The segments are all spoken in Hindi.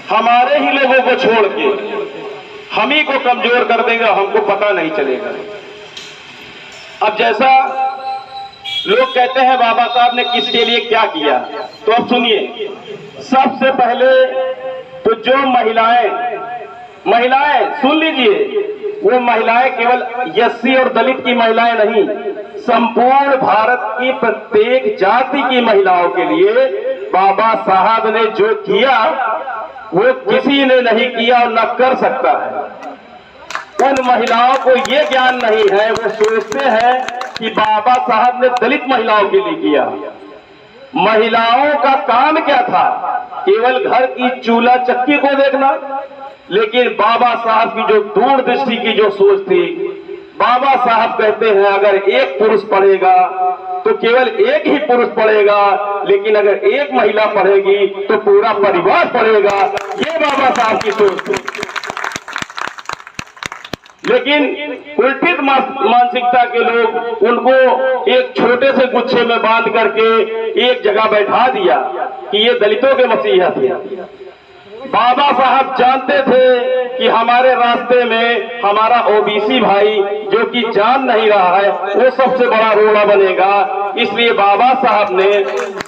हमारे ही लोगों को छोड़ के हम ही को कमजोर कर देगा, हमको पता नहीं चलेगा। अब जैसा लोग कहते हैं बाबा साहब ने किसके लिए क्या किया, तो अब सुनिए। सबसे पहले तो जो महिलाएं सुन लीजिए, वो महिलाएं केवल एससी और दलित की महिलाएं नहीं, संपूर्ण भारत की प्रत्येक जाति की महिलाओं के लिए बाबा साहब ने जो किया वो किसी ने नहीं किया और न कर सकता है। उन महिलाओं को ये ज्ञान नहीं है, वो सोचते हैं कि बाबा साहब ने दलित महिलाओं के लिए किया। महिलाओं का काम क्या था? केवल घर की चूल्हा चक्की को देखना। लेकिन बाबा साहब की जो दूरदृष्टि की जो सोच थी, बाबा साहब कहते हैं अगर एक पुरुष पढ़ेगा तो केवल एक ही पुरुष पढ़ेगा, लेकिन अगर एक महिला पढ़ेगी तो पूरा परिवार पढ़ेगा। ये बाबा साहब की सोच थी। लेकिन उल्टित मानसिकता के लोग उनको एक छोटे से गुच्छे में बांध करके एक जगह बैठा दिया कि ये दलितों के मसीहा थे। बाबा साहब जानते थे कि हमारे रास्ते में हमारा ओबीसी भाई जो कि जान नहीं रहा है वो सबसे बड़ा रोड़ा बनेगा। इसलिए बाबा साहब ने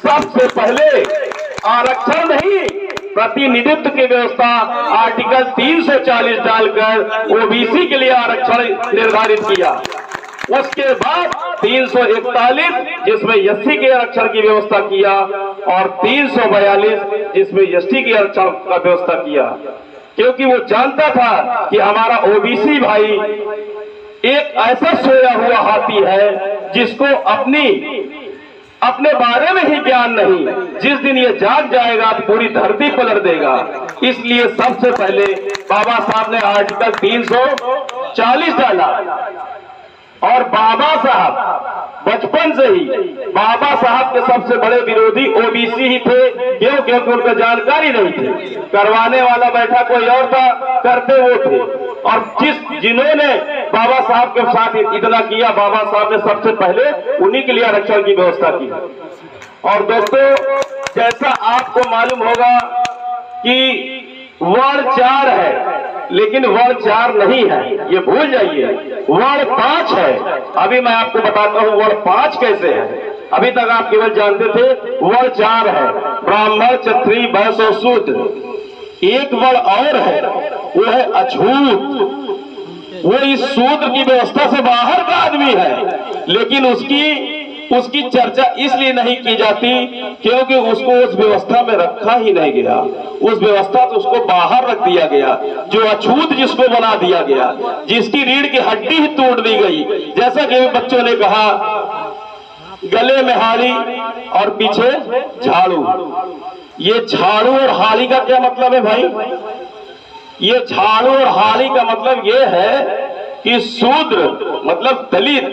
सबसे पहले आरक्षण नहीं, प्रतिनिधित्व की व्यवस्था आर्टिकल 340 डालकर ओबीसी के लिए आरक्षण निर्धारित किया। उसके बाद 341 जिसमें एससी के आरक्षण की व्यवस्था किया और 342 जिसमें एसटी की आरक्षण का व्यवस्था किया, क्योंकि वो जानता था कि हमारा ओबीसी भाई एक ऐसा सोया हुआ हाथी है जिसको अपने बारे में ही ज्ञान नहीं। जिस दिन ये जाग जाएगा तो पूरी धरती पलट देगा। इसलिए सबसे पहले बाबा साहब ने आर्टिकल 340 डाला। और बाबा साहब बचपन से ही बाबा साहब के सबसे बड़े विरोधी ओबीसी ही थे। क्यों? क्योंकि उनको जानकारी नहीं थी। करवाने वाला बैठा कोई और था, करते वो थे। और जिन्होंने बाबा साहब के साथ इतना किया, बाबा साहब ने सबसे पहले उन्हीं के लिए आरक्षण की व्यवस्था की। और दोस्तों, जैसा आपको मालूम होगा कि वर्ण 4 है, लेकिन वर्ण 4 नहीं है, ये भूल जाइए। वर्ण 5 है। अभी मैं आपको बताता हूँ वर्ण 5 कैसे है। अभी तक आप केवल जानते थे वर्ण 4 है, ब्राह्मण, क्षत्रिय, वैश्य और शूद्र। एक वर्ण और है, वो है अछूत। वो इस शूद्र की व्यवस्था से बाहर का आदमी है, लेकिन उसकी चर्चा इसलिए नहीं की जाती क्योंकि उसको उस व्यवस्था में रखा ही नहीं गया। उस व्यवस्था से उसको बाहर रख दिया गया। जो अछूत जिसको बना दिया गया, जिसकी रीढ़ की हड्डी ही तोड़ दी गई। जैसा कि बच्चों ने कहा, गले में हाड़ी और पीछे झाड़ू। ये झाड़ू और हाड़ी का क्या मतलब है भाई? ये झाड़ू और हाड़ी का मतलब ये है कि शूद्र मतलब दलित,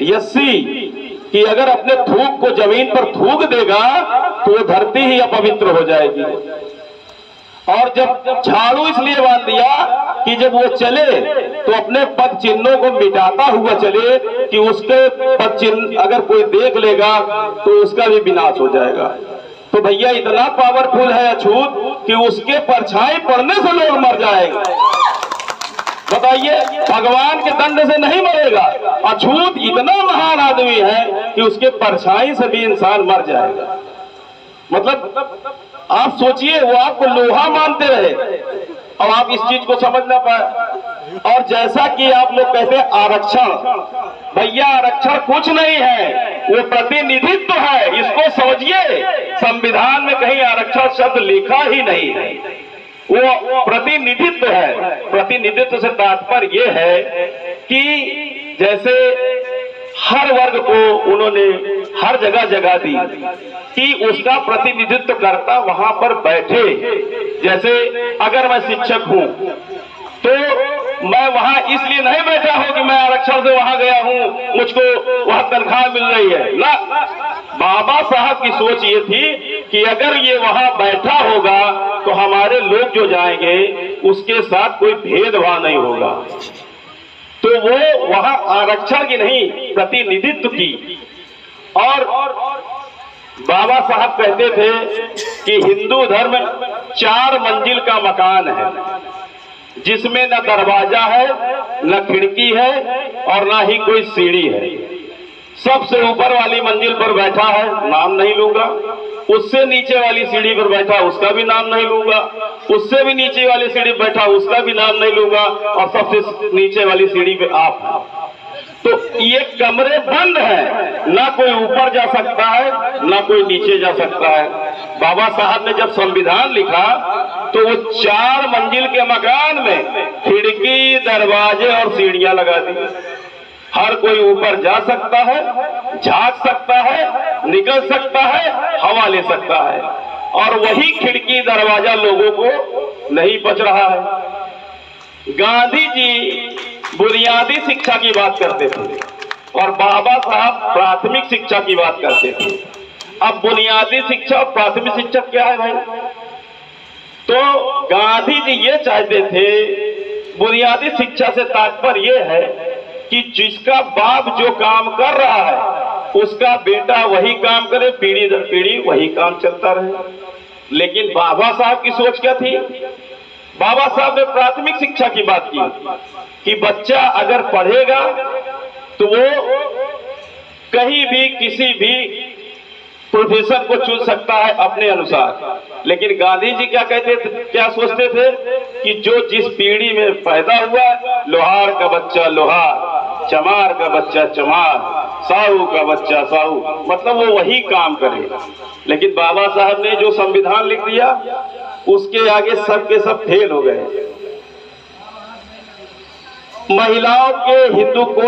एससी कि अगर अपने थूक को जमीन पर थूक देगा तो वो धरती ही अपवित्र हो जाएगी। और जब झाड़ू इसलिए बांध दिया कि जब वो चले तो अपने पद चिन्हों को मिटाता हुआ चले कि उसके पद चिन्ह अगर कोई देख लेगा तो उसका भी विनाश हो जाएगा। तो भैया इतना पावरफुल है अछूत कि उसके परछाई पड़ने से लोग मर जाएंगे। बताइए, भगवान के दंड से नहीं मरेगा। अछूत इतना महान आदमी है कि उसके परछाई से भी इंसान मर जाएगा। मतलब आप सोचिए, वो आपको लोहा मानते रहे और आप इस चीज को समझ ना पाए। और जैसा कि आप लोग कहते हैं आरक्षण, भैया आरक्षण कुछ नहीं है, वो प्रतिनिधित्व है। इसको समझिए, संविधान में कहीं आरक्षण शब्द लिखा ही नहीं है, वो प्रतिनिधित्व है। प्रतिनिधित्व से तात्पर्य ये है कि जैसे हर वर्ग को उन्होंने हर जगह जगह दी कि उसका प्रतिनिधित्व करता वहां पर बैठे। जैसे अगर मैं शिक्षक हूं तो मैं वहां इसलिए नहीं बैठा हूं कि मैं आरक्षण से वहां गया हूं, मुझको वहां तनख्वाह मिल रही है ना। बाबा साहब की सोच ये थी कि अगर ये वहां बैठा होगा तो हमारे लोग जो जाएंगे उसके साथ कोई भेदभाव नहीं होगा। तो वो वहां आरक्षण की नहीं, प्रतिनिधित्व की। और बाबा साहब कहते थे कि हिंदू धर्म 4 मंजिल का मकान है, जिसमें न दरवाजा है, न खिड़की है और न ही कोई सीढ़ी है। सबसे ऊपर वाली मंजिल पर बैठा है, नाम नहीं लूंगा। उससे नीचे वाली सीढ़ी पर बैठा, उसका भी नाम नहीं लूंगा। उससे भी नीचे वाली सीढ़ी पर बैठा, उसका भी नाम नहीं लूंगा। और सबसे नीचे वाली सीढ़ी पे आप हैं। तो ये कमरे बंद है, ना कोई ऊपर जा सकता है, ना कोई नीचे जा सकता है। बाबा साहब ने जब संविधान लिखा तो वो 4 मंजिल के मकान में खिड़की, दरवाजे और सीढ़ियां लगा दी। हर कोई ऊपर जा सकता है, झांक सकता है, निकल सकता है, हवा ले सकता है। और वही खिड़की, दरवाजा लोगों को नहीं बच रहा है। गांधी जी बुनियादी शिक्षा की बात करते थे और बाबा साहब प्राथमिक शिक्षा की बात करते थे। अब बुनियादी शिक्षा और प्राथमिक शिक्षा क्या है भाई? तो गांधी जी ये चाहते थे, बुनियादी शिक्षा से तात्पर्य ये है कि जिसका बाप जो काम कर रहा है उसका बेटा वही काम करे, पीढ़ी दर पीढ़ी वही काम चलता रहे। लेकिन बाबा साहब की सोच क्या थी? बाबा साहब ने प्राथमिक शिक्षा की बात की कि बच्चा अगर पढ़ेगा तो वो कहीं भी किसी भी प्रोफेशन को चुन सकता है अपने अनुसार। लेकिन गांधी जी क्या कहते थे, क्या सोचते थे कि जो जिस पीढ़ी में पैदा हुआ, लोहार का बच्चा लोहार, चमार का बच्चा चमार, साहू का बच्चा साहू, मतलब वो वही काम करे। लेकिन बाबा साहब ने जो संविधान लिख दिया उसके आगे सब के सब फेल हो गए। महिलाओं के हिंदू को